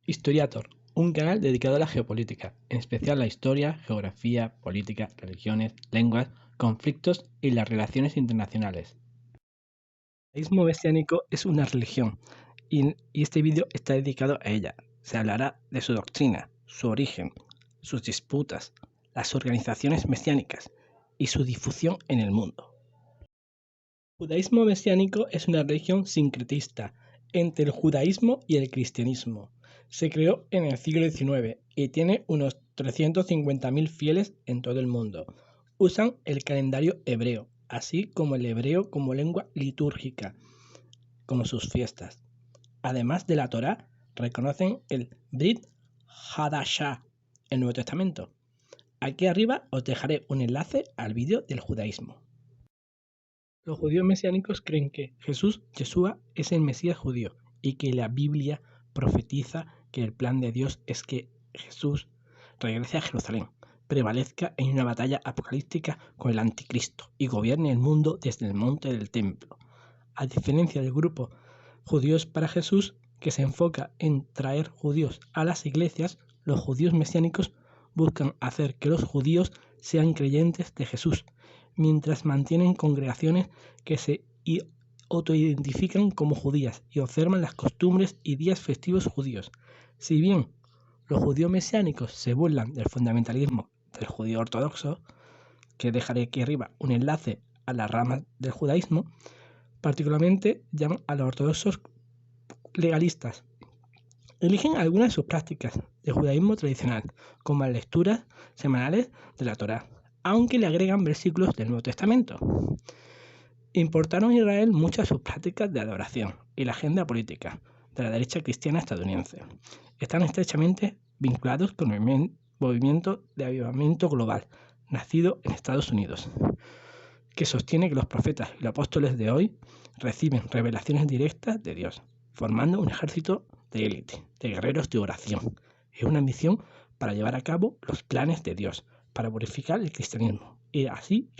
Historiator, un canal dedicado a la geopolítica, en especial la historia, geografía, política, religiones, lenguas, conflictos y las relaciones internacionales. El judaísmo mesiánico es una religión y este vídeo está dedicado a ella. Se hablará de su doctrina, su origen, sus disputas, las organizaciones mesiánicas y su difusión en el mundo. El judaísmo mesiánico es una religión sincretista entre el judaísmo y el cristianismo. Se creó en el siglo XIX y tiene unos 350.000 fieles en todo el mundo. Usan el calendario hebreo, así como el hebreo como lengua litúrgica, como sus fiestas. Además de la Torá, reconocen el Brit Hadashah, el Nuevo Testamento. Aquí arriba os dejaré un enlace al vídeo del judaísmo. Los judíos mesiánicos creen que Jesús, Yeshua, es el Mesías judío y que la Biblia profetiza que el plan de Dios es que Jesús regrese a Jerusalén, prevalezca en una batalla apocalíptica con el anticristo y gobierne el mundo desde el monte del templo. A diferencia del grupo Judíos para Jesús, que se enfoca en traer judíos a las iglesias, los judíos mesiánicos buscan hacer que los judíos sean creyentes de Jesús, mientras mantienen congregaciones que se autoidentifican como judías y observan las costumbres y días festivos judíos. Si bien los judíos mesiánicos se burlan del fundamentalismo del judío ortodoxo, que dejaré aquí arriba un enlace a las ramas del judaísmo, particularmente llaman a los ortodoxos legalistas. Eligen algunas de sus prácticas del judaísmo tradicional, como las lecturas semanales de la Torá, aunque le agregan versículos del Nuevo Testamento. Importaron a Israel muchas de sus prácticas de adoración y la agenda política de la derecha cristiana estadounidense. Están estrechamente vinculados con el movimiento de avivamiento global, nacido en Estados Unidos, que sostiene que los profetas y los apóstoles de hoy reciben revelaciones directas de Dios, formando un ejército de élite, de guerreros de oración. Es una misión para llevar a cabo los planes de Dios, para purificar el cristianismo y así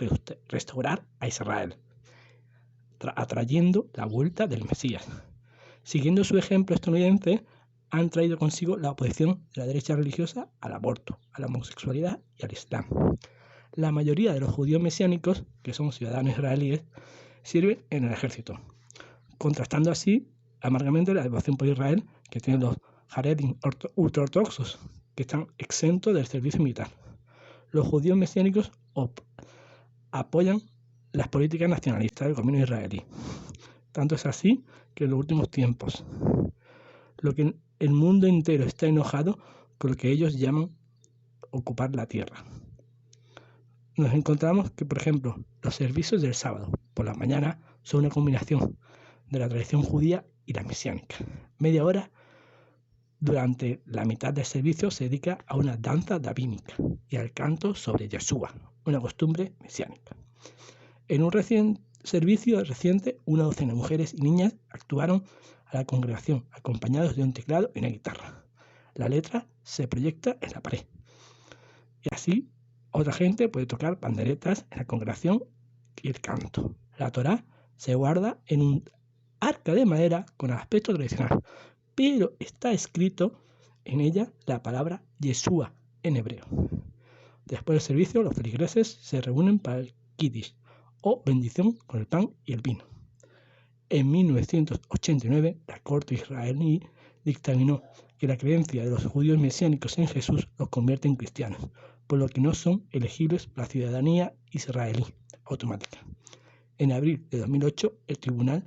restaurar a Israel, atrayendo la vuelta del Mesías. Siguiendo su ejemplo estadounidense, han traído consigo la oposición de la derecha religiosa al aborto, a la homosexualidad y al Islam. La mayoría de los judíos mesiánicos, que son ciudadanos israelíes, sirven en el ejército, contrastando así amargamente la devoción por Israel que tienen los Haredim ultraortodoxos, que están exentos del servicio militar. Los judíos mesiánicos apoyan las políticas nacionalistas del gobierno israelí. Tanto es así que en los últimos tiempos el mundo entero está enojado con lo que ellos llaman ocupar la tierra. Nos encontramos que, por ejemplo, los servicios del sábado por la mañana son una combinación de la tradición judía y la mesiánica. Media hora durante la mitad del servicio se dedica a una danza davídica y al canto sobre Yeshua, una costumbre mesiánica. En un servicio reciente, una docena de mujeres y niñas actuaron a la congregación acompañados de un teclado y una guitarra. La letra se proyecta en la pared. Y así, otra gente puede tocar panderetas en la congregación y el canto. La Torá se guarda en un arca de madera con aspecto tradicional, pero está escrito en ella la palabra Yeshua en hebreo. Después del servicio, los feligreses se reúnen para el Kiddush, o bendición con el pan y el vino. En 1989, la corte israelí dictaminó que la creencia de los judíos mesiánicos en Jesús los convierte en cristianos, por lo que no son elegibles para la ciudadanía israelí automática. En abril de 2008, el tribunal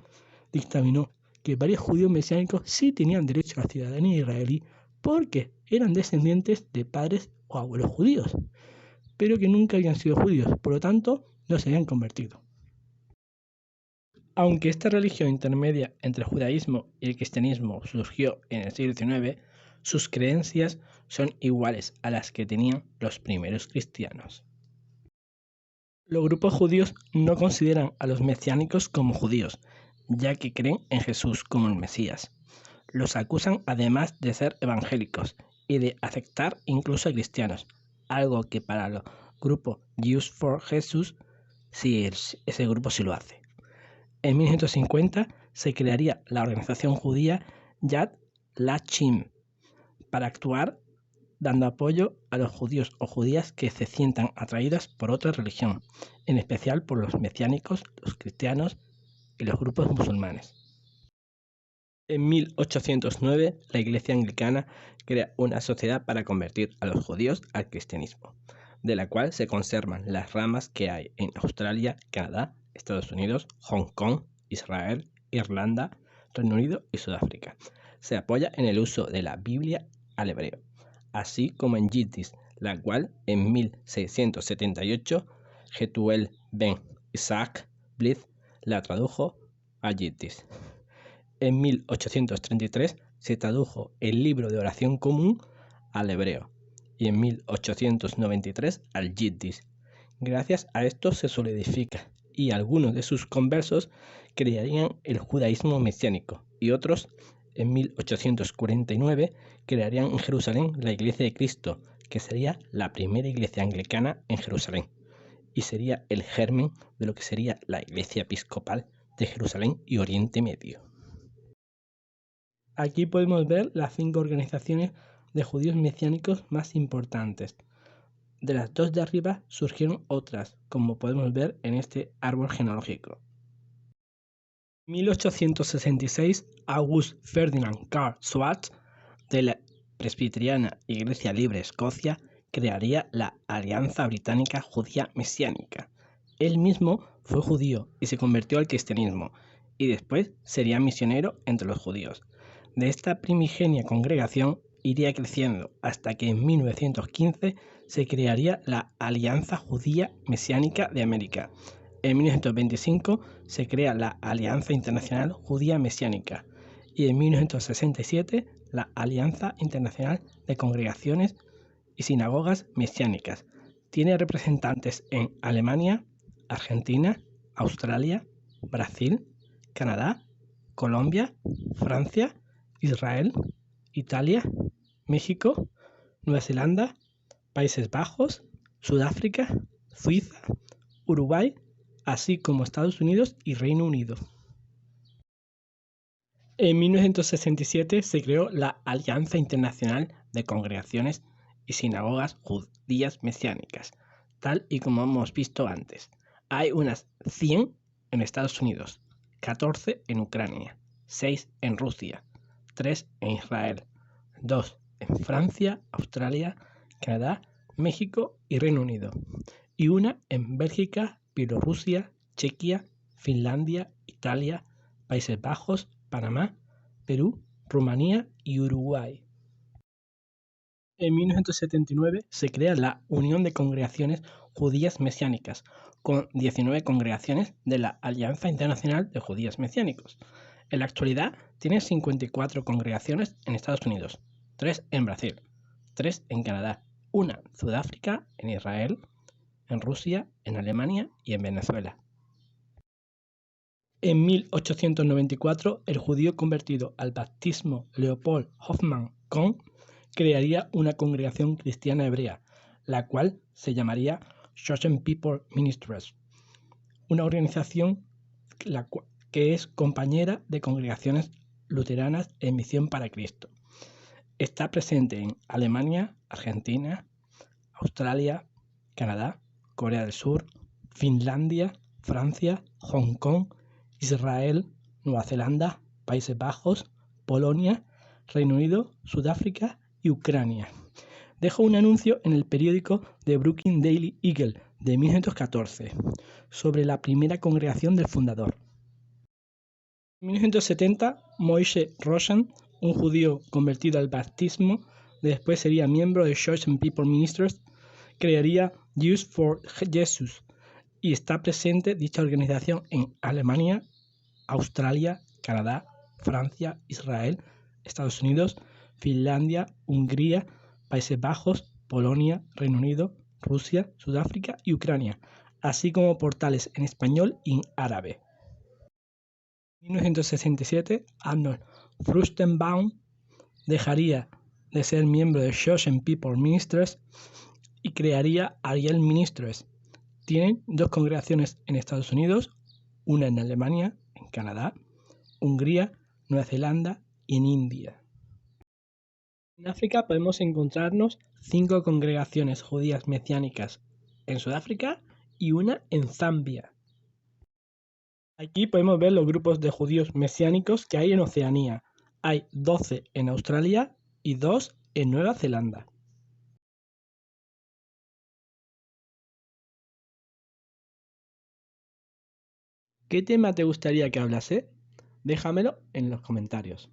dictaminó que varios judíos mesiánicos sí tenían derecho a la ciudadanía israelí porque eran descendientes de padres o abuelos judíos, pero que nunca habían sido judíos, por lo tanto no se habían convertido. Aunque esta religión intermedia entre el judaísmo y el cristianismo surgió en el siglo XIX, sus creencias son iguales a las que tenían los primeros cristianos. Los grupos judíos no consideran a los mesiánicos como judíos, ya que creen en Jesús como el Mesías. Los acusan además de ser evangélicos y de aceptar incluso a cristianos, algo que para el grupo Jews for Jesus, ese grupo sí lo hace. En 1950 se crearía la organización judía Yad Lachim, para actuar dando apoyo a los judíos o judías que se sientan atraídos por otra religión, en especial por los mesiánicos, los cristianos y los grupos musulmanes. En 1809, la Iglesia Anglicana crea una sociedad para convertir a los judíos al cristianismo, de la cual se conservan las ramas que hay en Australia, Canadá, Estados Unidos, Hong Kong, Israel, Irlanda, Reino Unido y Sudáfrica. Se apoya en el uso de la Biblia al hebreo, así como en Yiddish, la cual en 1678 Getuel ben Isaac Blyth la tradujo a Yiddish. En 1833 se tradujo el libro de oración común al hebreo y en 1893 al Yiddish. Gracias a esto se solidifica y algunos de sus conversos crearían el judaísmo mesiánico y otros en 1849 crearían en Jerusalén la Iglesia de Cristo, que sería la primera iglesia anglicana en Jerusalén y sería el germen de lo que sería la Iglesia Episcopal de Jerusalén y Oriente Medio. Aquí podemos ver las 5 organizaciones de judíos mesiánicos más importantes. De las 2 de arriba surgieron otras, como podemos ver en este árbol genealógico. En 1866, August Ferdinand Karl Schwartz, de la Presbiteriana Iglesia Libre Escocia, crearía la Alianza Británica Judía Mesiánica. Él mismo fue judío y se convirtió al cristianismo, y después sería misionero entre los judíos. De esta primigenia congregación iría creciendo hasta que en 1915 se crearía la Alianza Judía Mesiánica de América. En 1925 se crea la Alianza Internacional Judía Mesiánica y en 1967 la Alianza Internacional de Congregaciones y Sinagogas Mesiánicas. Tiene representantes en Alemania, Argentina, Australia, Brasil, Canadá, Colombia, Francia, Israel, Italia, México, Nueva Zelanda, Países Bajos, Sudáfrica, Suiza, Uruguay, así como Estados Unidos y Reino Unido. En 1967 se creó la Alianza Internacional de Congregaciones y Sinagogas Judías Mesiánicas, tal y como hemos visto antes. Hay unas 100 en Estados Unidos, 14 en Ucrania, 6 en Rusia, 3 en Israel, 2 en Francia, Australia, Canadá, México y Reino Unido, y una en Bélgica, Bielorrusia, Chequia, Finlandia, Italia, Países Bajos, Panamá, Perú, Rumanía y Uruguay. En 1979 se crea la Unión de Congregaciones Judías Mesiánicas, con 19 congregaciones de la Alianza Internacional de Judíos Mesiánicos. En la actualidad tiene 54 congregaciones en Estados Unidos, 3 en Brasil, 3 en Canadá, 1 en Sudáfrica, en Israel, en Rusia, en Alemania y en Venezuela. En 1894, el judío convertido al bautismo Leopold Hoffmann Kohn crearía una congregación cristiana hebrea, la cual se llamaría Chosen People Ministries, una organización que es compañera de congregaciones luteranas en misión para Cristo. Está presente en Alemania, Argentina, Australia, Canadá, Corea del Sur, Finlandia, Francia, Hong Kong, Israel, Nueva Zelanda, Países Bajos, Polonia, Reino Unido, Sudáfrica y Ucrania. Dejo un anuncio en el periódico The Brooklyn Daily Eagle de 1914 sobre la primera congregación del fundador. En 1970, Moshe Rosen, un judío convertido al bautismo, después sería miembro de Chosen People Ministries, crearía Jews for Jesus y está presente dicha organización en Alemania, Australia, Canadá, Francia, Israel, Estados Unidos, Finlandia, Hungría, Países Bajos, Polonia, Reino Unido, Rusia, Sudáfrica y Ucrania, así como portales en español y en árabe. En 1967, Arnold Fruchtenbaum dejaría de ser miembro de Chosen People Ministries y crearía Ariel Ministries. Tienen 2 congregaciones en Estados Unidos, una en Alemania, en Canadá, Hungría, Nueva Zelanda y en India. En África podemos encontrarnos 5 congregaciones judías mesiánicas en Sudáfrica y una en Zambia. Aquí podemos ver los grupos de judíos mesiánicos que hay en Oceanía. Hay 12 en Australia y 2 en Nueva Zelanda. ¿Qué tema te gustaría que hablase? Déjamelo en los comentarios.